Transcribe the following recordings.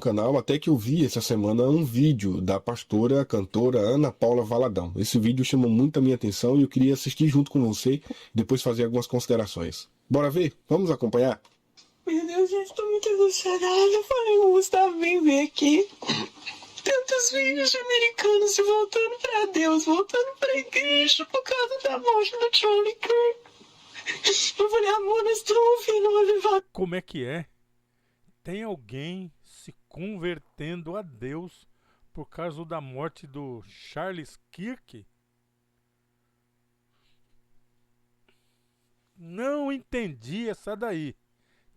canal, até que eu vi essa semana um vídeo da pastora, cantora Ana Paula Valadão. Esse vídeo chamou muito a minha atenção e eu queria assistir junto com você e depois fazer algumas considerações. Bora ver? Vamos acompanhar? Meu Deus, gente, tô muito emocionada. Eu falei, o Gustavo, vem ver aqui. Tantos vídeos de americanos se voltando pra Deus, voltando pra igreja por causa da morte do Charlie Kirk. Eu falei, amor, nós estamos ouvindo o avivamento. Como é que é? Tem alguém se convertendo a Deus por causa da morte do Charles Kirk? Não entendi essa daí.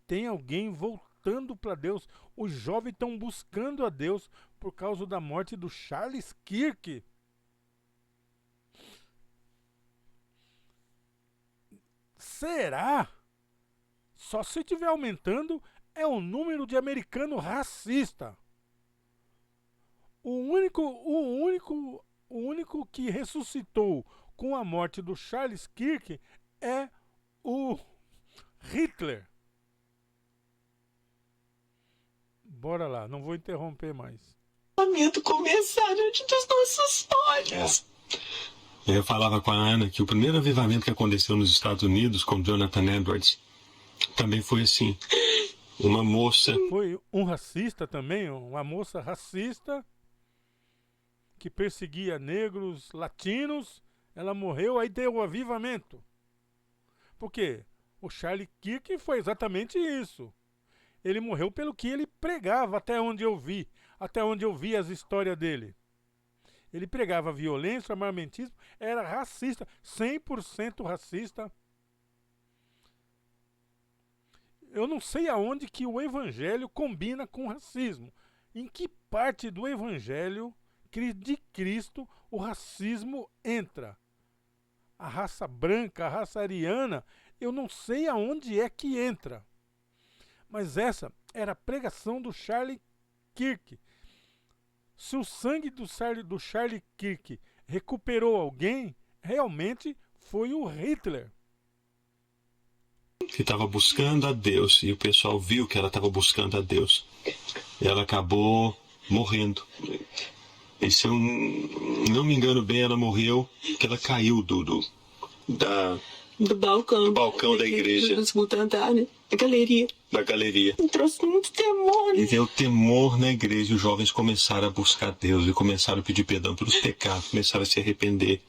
Tem alguém voltando para Deus. Os jovens estão buscando a Deus por causa da morte do Charles Kirk. Será? Só se estiver aumentando é o número de americano racista. O único que ressuscitou com a morte do Charles Kirk é o Hitler. Bora lá, não vou interromper mais. Começar diante dos nossos olhos. Eu falava com a Ana que o primeiro avivamento que aconteceu nos Estados Unidos com Jonathan Edwards também foi assim. Uma moça... Foi um racista também, uma moça racista que perseguia negros, latinos. Ela morreu, aí deu o avivamento. Por quê? O Charlie Kirk foi exatamente isso. Ele morreu pelo que ele pregava, até onde eu vi as histórias dele. Ele pregava violência, armamentismo, era racista, 100% racista. Eu não sei aonde que o evangelho combina com racismo. Em que parte do evangelho de Cristo o racismo entra? A raça branca, a raça ariana, eu não sei aonde é que entra. Mas essa era a pregação do Charlie Kirk. Se o sangue do Charlie Kirk recuperou alguém, realmente foi o Hitler. Que estava buscando a Deus, e o pessoal viu que ela estava buscando a Deus. E ela acabou morrendo. E se eu não me engano bem, ela morreu porque ela caiu do balcão da igreja. Do segundo andar, né? Da galeria. Me trouxe muito temor, né? E veio o temor na igreja, e os jovens começaram a buscar Deus, e começaram a pedir perdão pelos pecados, começaram a se arrepender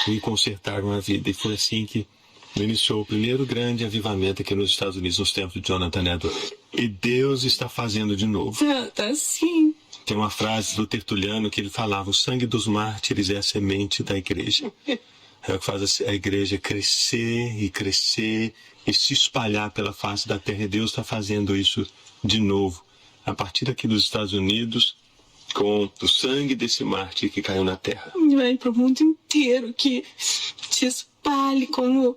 e consertaram a vida. E foi assim que iniciou o primeiro grande avivamento aqui nos Estados Unidos, nos tempos de Jonathan Edwards. E Deus está fazendo de novo. Tá sim. Tem uma frase do Tertuliano que ele falava: o sangue dos mártires é a semente da igreja. É o que faz a igreja crescer e se espalhar pela face da terra. E Deus está fazendo isso de novo, a partir aqui dos Estados Unidos, com o sangue desse mártir que caiu na terra. Vai para o mundo inteiro, que se espalhe como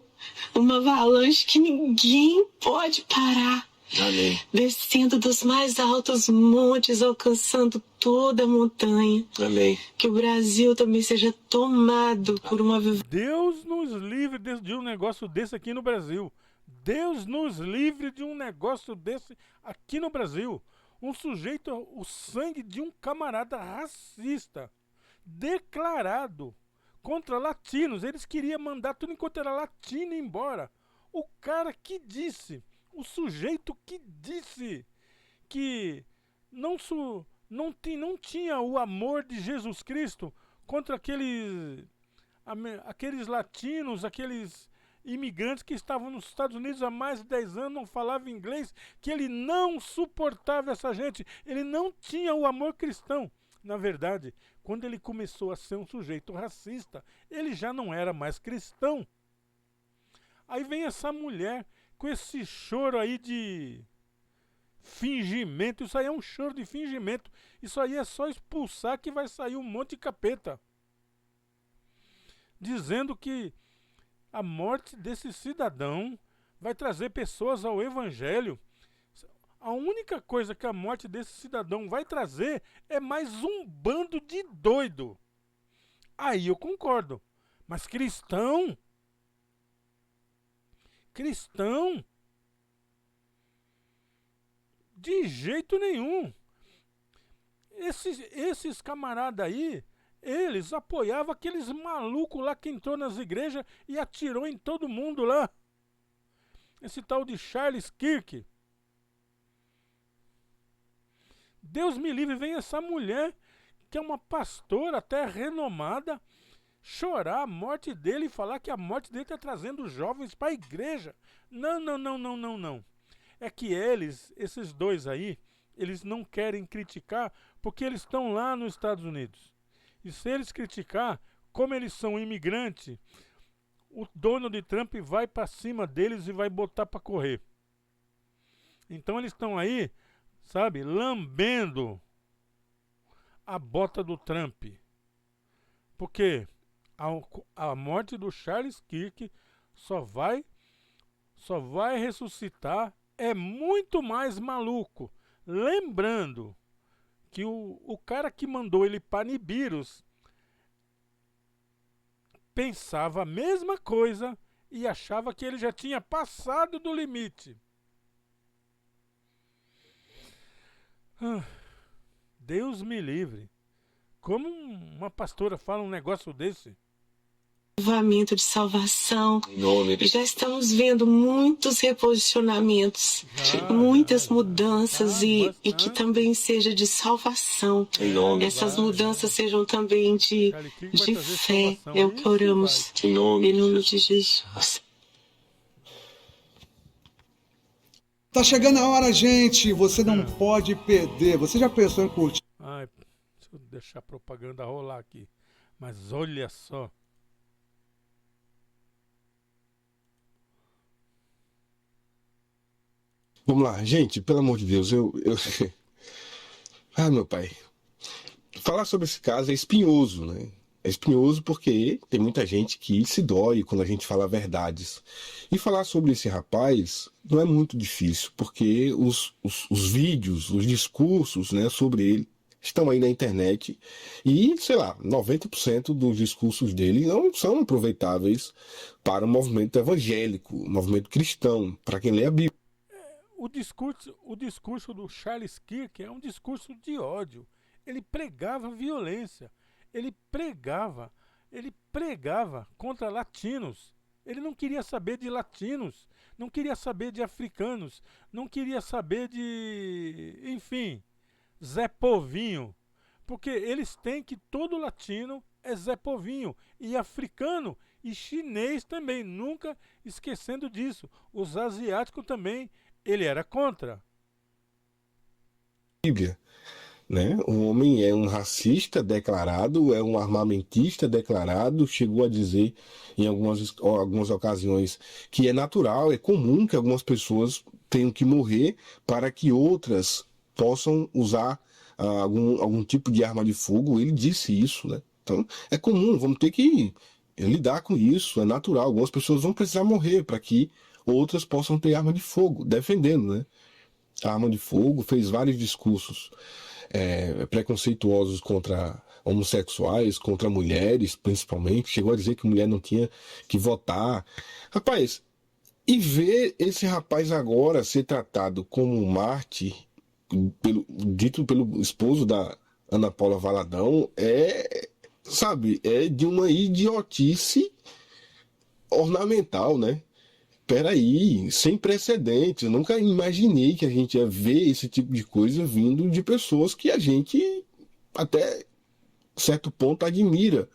uma avalanche que ninguém pode parar. Amém. Descendo dos mais altos montes, alcançando toda a montanha. Amém. Que o Brasil também seja tomado por uma... Deus nos livre de um negócio desse aqui no Brasil. Deus nos livre de um negócio desse aqui no Brasil. Um sujeito, o sangue de um camarada racista, declarado contra latinos. Eles queriam mandar tudo enquanto era latino embora. O cara que disse, o sujeito que disse que não tinha o amor de Jesus Cristo contra aqueles latinos, aqueles imigrantes que estavam nos Estados Unidos há mais de 10 anos, não falavam inglês, que ele não suportava essa gente, ele não tinha o amor cristão. Na verdade, quando ele começou a ser um sujeito racista, ele já não era mais cristão. Aí vem essa mulher com esse choro aí de fingimento. Isso aí é um choro de fingimento. Isso aí é só expulsar que vai sair um monte de capeta. Dizendo que a morte desse cidadão vai trazer pessoas ao evangelho. A única coisa que a morte desse cidadão vai trazer é mais um bando de doido. Aí eu concordo. Mas cristão? Cristão? De jeito nenhum. Esses camaradas aí, eles apoiavam aqueles malucos lá que entrou nas igrejas e atirou em todo mundo lá. Esse tal de Charles Kirk. Deus me livre, vem essa mulher, que é uma pastora até renomada, chorar a morte dele e falar que a morte dele está trazendo os jovens para a igreja. Não, não, não, não, não, não. É que esses dois aí, eles não querem criticar porque eles estão lá nos Estados Unidos. E se eles criticar, como eles são imigrantes, o Donald Trump vai para cima deles e vai botar para correr. Então eles estão aí, sabe, lambendo a bota do Trump. Porque a morte do Charles Kirk só vai ressuscitar é muito mais maluco. Lembrando que o cara que mandou ele para Nibiros pensava a mesma coisa e achava que ele já tinha passado do limite. Deus me livre. Como uma pastora fala um negócio desse? Avivamento de salvação. Já estamos vendo muitos reposicionamentos, muitas mudanças e que também seja de salvação. Essas mudanças sejam também de fé. É o que oramos em nome de Jesus. Tá chegando a hora, gente. Você não pode perder. Você já pensou em curtir? Ai, deixa eu deixar a propaganda rolar aqui. Mas olha só. Vamos lá, gente, pelo amor de Deus, Ah, meu pai. Falar sobre esse caso é espinhoso, né? É espinhoso porque tem muita gente que se dói quando a gente fala verdades. E falar sobre esse rapaz não é muito difícil, porque os vídeos, os discursos, né, sobre ele estão aí na internet e, sei lá, 90% dos discursos dele não são aproveitáveis para o movimento evangélico, o movimento cristão, para quem lê a Bíblia. O discurso do Charles Kirk é um discurso de ódio. Ele pregava violência. Ele pregava contra latinos. Ele não queria saber de latinos, não queria saber de africanos, não queria saber de, enfim, Zé Povinho. Porque eles têm que todo latino é Zé Povinho, e africano e chinês também, nunca esquecendo disso. Os asiáticos também, ele era contra. Bíblia, né? O homem é um racista declarado, é um armamentista declarado, chegou a dizer em algumas ocasiões que é natural, é comum que algumas pessoas tenham que morrer para que outras possam usar algum tipo de arma de fogo. Ele disse isso, né? Então é comum, vamos ter que lidar com isso, é natural. Algumas pessoas vão precisar morrer para que outras possam ter arma de fogo, defendendo, né? A arma de fogo, fez vários discursos preconceituosos contra homossexuais, contra mulheres, principalmente. Chegou a dizer que mulher não tinha que votar. Rapaz, e ver esse rapaz agora ser tratado como um mártir, dito pelo esposo da Ana Paula Valadão, sabe, é de uma idiotice ornamental, né? Peraí, sem precedentes. Eu nunca imaginei que a gente ia ver esse tipo de coisa vindo de pessoas que a gente, até certo ponto, admira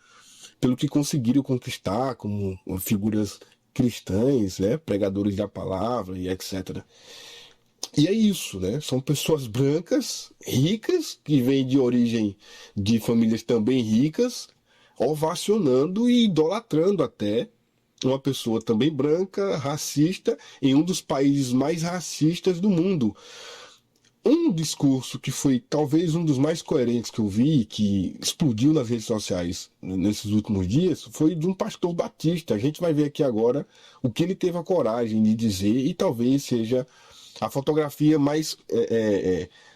pelo que conseguiram conquistar como figuras cristãs, né? Pregadores da palavra e etc. E é isso, né? São pessoas brancas, ricas, que vêm de origem de famílias também ricas, ovacionando e idolatrando até uma pessoa também branca, racista, em um dos países mais racistas do mundo. Um discurso que foi talvez um dos mais coerentes que eu vi, que explodiu nas redes sociais nesses últimos dias, foi de um pastor batista. A gente vai ver aqui agora o que ele teve a coragem de dizer, e talvez seja a fotografia mais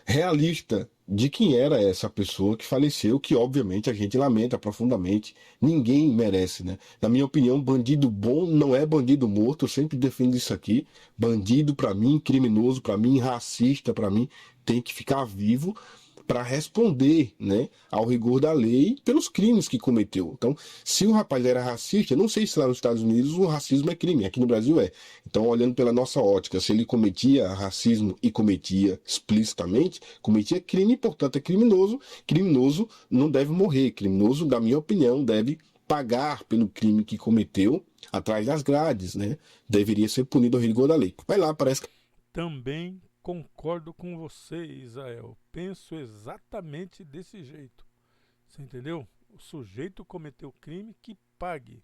realista de quem era essa pessoa que faleceu, que obviamente a gente lamenta profundamente. Ninguém merece, né? Na minha opinião, bandido bom não é bandido morto. Eu sempre defendo isso aqui. Bandido, para mim, criminoso, para mim, racista, para mim, tem que ficar vivo, para responder, né, ao rigor da lei pelos crimes que cometeu. Então, se o rapaz era racista, eu não sei se lá nos Estados Unidos o racismo é crime, aqui no Brasil é. Então, olhando pela nossa ótica, se ele cometia racismo e cometia explicitamente, cometia crime, portanto é criminoso. Criminoso não deve morrer, criminoso, na minha opinião, deve pagar pelo crime que cometeu atrás das grades, né? Deveria ser punido ao rigor da lei. Vai lá, parece que... Também concordo com você, Israel. Penso exatamente desse jeito. Você entendeu? O sujeito cometeu crime, que pague.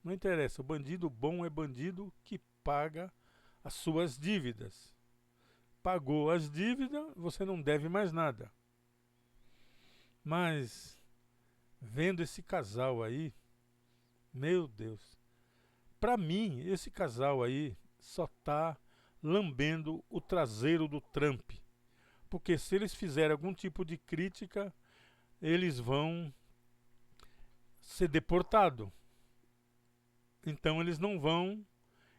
Não interessa, o bandido bom é bandido que paga as suas dívidas. Pagou as dívidas, você não deve mais nada. Mas, vendo esse casal aí, meu Deus, pra mim, esse casal aí só tá lambendo o traseiro do Trump. Porque se eles fizerem algum tipo de crítica, eles vão ser deportados. Então eles não vão.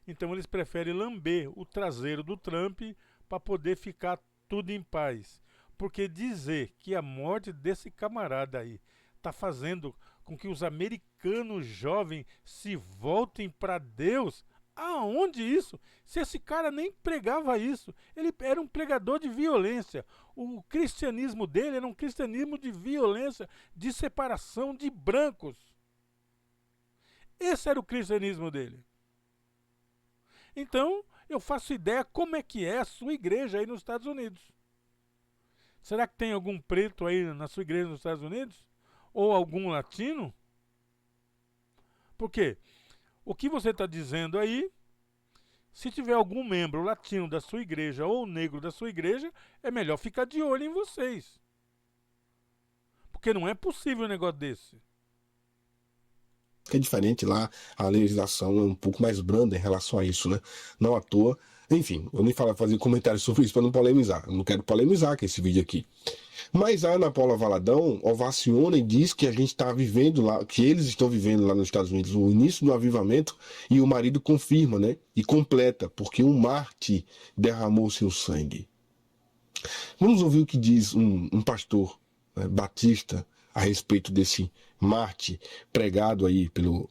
Então eles preferem lamber o traseiro do Trump para poder ficar tudo em paz. Porque dizer que a morte desse camarada aí está fazendo com que os americanos jovens se voltem para Deus, aonde isso? Se esse cara nem pregava isso, ele era um pregador de violência. O cristianismo dele era um cristianismo de violência, de separação de brancos. Esse era o cristianismo dele. Então, eu faço ideia como é que é a sua igreja aí nos Estados Unidos. Será que tem algum preto aí na sua igreja nos Estados Unidos? Ou algum latino? Por quê? O que você está dizendo aí, se tiver algum membro latino da sua igreja ou negro da sua igreja, é melhor ficar de olho em vocês. Porque não é possível um negócio desse. É diferente lá, a legislação é um pouco mais branda em relação a isso, né? Não à toa. Enfim, eu nem fazer comentários sobre isso para não polemizar. Eu não quero polemizar com esse vídeo aqui. Mas a Ana Paula Valadão ovaciona e diz que a gente está vivendo lá, que eles estão vivendo lá nos Estados Unidos o início do avivamento, e o marido confirma, né? E completa, porque um Marte derramou seu sangue. Vamos ouvir o que diz um pastor, né, batista, a respeito desse Marte pregado aí pelo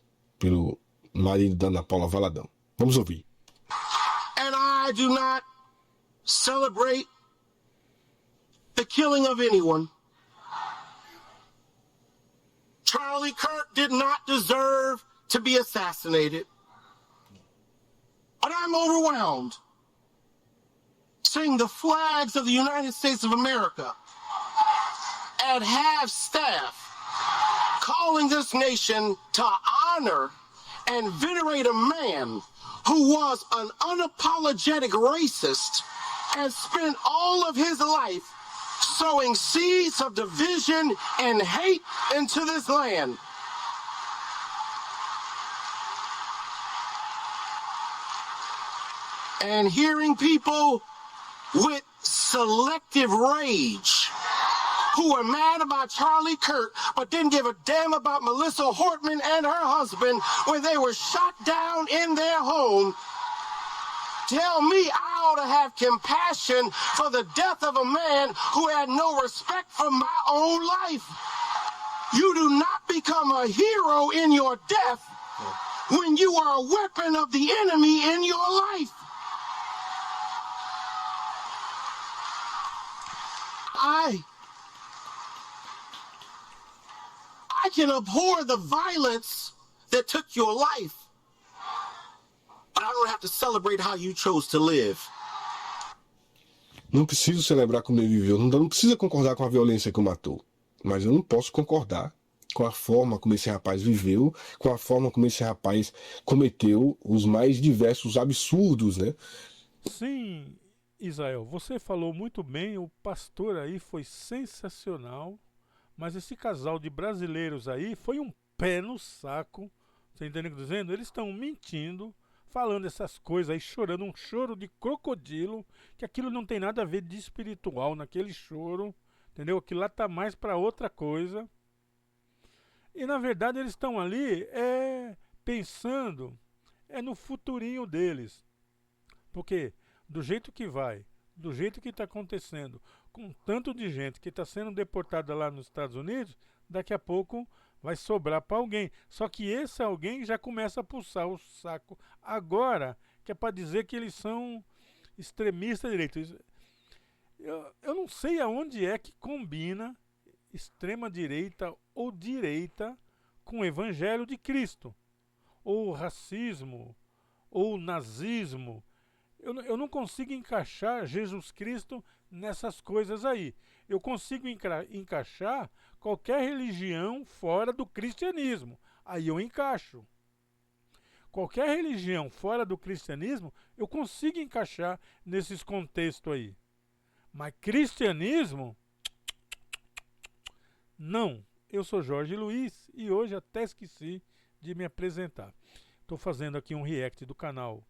marido da Ana Paula Valadão. Vamos ouvir. And I do not celebrate the killing of anyone. Charlie Kirk did not deserve to be assassinated. But I'm overwhelmed seeing the flags of the United States of America at half-staff calling this nation to honor and venerate a man who was an unapologetic racist and spent all of his life sowing seeds of division and hate into this land. And hearing people with selective rage who were mad about Charlie Kirk but didn't give a damn about Melissa Hortman and her husband when they were shot down in their home, tell me I ought to have compassion for the death of a man who had no respect for my own life. You do not become a hero in your death when you are a weapon of the enemy in your life. I can abhor the violence that took your life, but I don't have to celebrate how you chose to live. Não preciso celebrar como ele viveu, não precisa concordar com a violência que o matou, mas eu não posso concordar com a forma como esse rapaz viveu, com a forma como esse rapaz cometeu os mais diversos absurdos, né? Sim, Israel, você falou muito bem, o pastor aí foi sensacional, mas esse casal de brasileiros aí foi um pé no saco, você entendeu o que eu tô dizendo? Eles estão mentindo, falando essas coisas aí, chorando um choro de crocodilo, que aquilo não tem nada a ver de espiritual naquele choro, entendeu? Aquilo lá tá mais para outra coisa. E na verdade eles estão ali pensando no futurinho deles. Porque do jeito que vai, do jeito que está acontecendo, com tanto de gente que está sendo deportada lá nos Estados Unidos, daqui a pouco vai sobrar para alguém. Só que esse alguém já começa a pulsar o saco agora, que é para dizer que eles são extremistas direitos. Eu não sei aonde é que combina extrema-direita ou direita com o evangelho de Cristo, ou racismo, ou nazismo. Eu não consigo encaixar Jesus Cristo nessas coisas aí. Eu consigo encaixar qualquer religião fora do cristianismo. Aí eu encaixo. Qualquer religião fora do cristianismo, eu consigo encaixar nesses contextos aí. Mas cristianismo, não. Eu sou Jorge Luiz e hoje até esqueci de me apresentar. Estou fazendo aqui um react do canal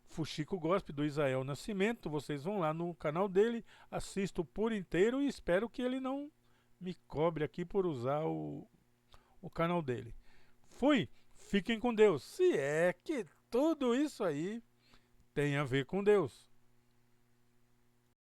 Fuxico Gospel do Israel Nascimento. Vocês vão lá no canal dele, assistam por inteiro e espero que ele não me cobre aqui por usar o canal dele. Fui! Fiquem com Deus. Se é que tudo isso aí tem a ver com Deus.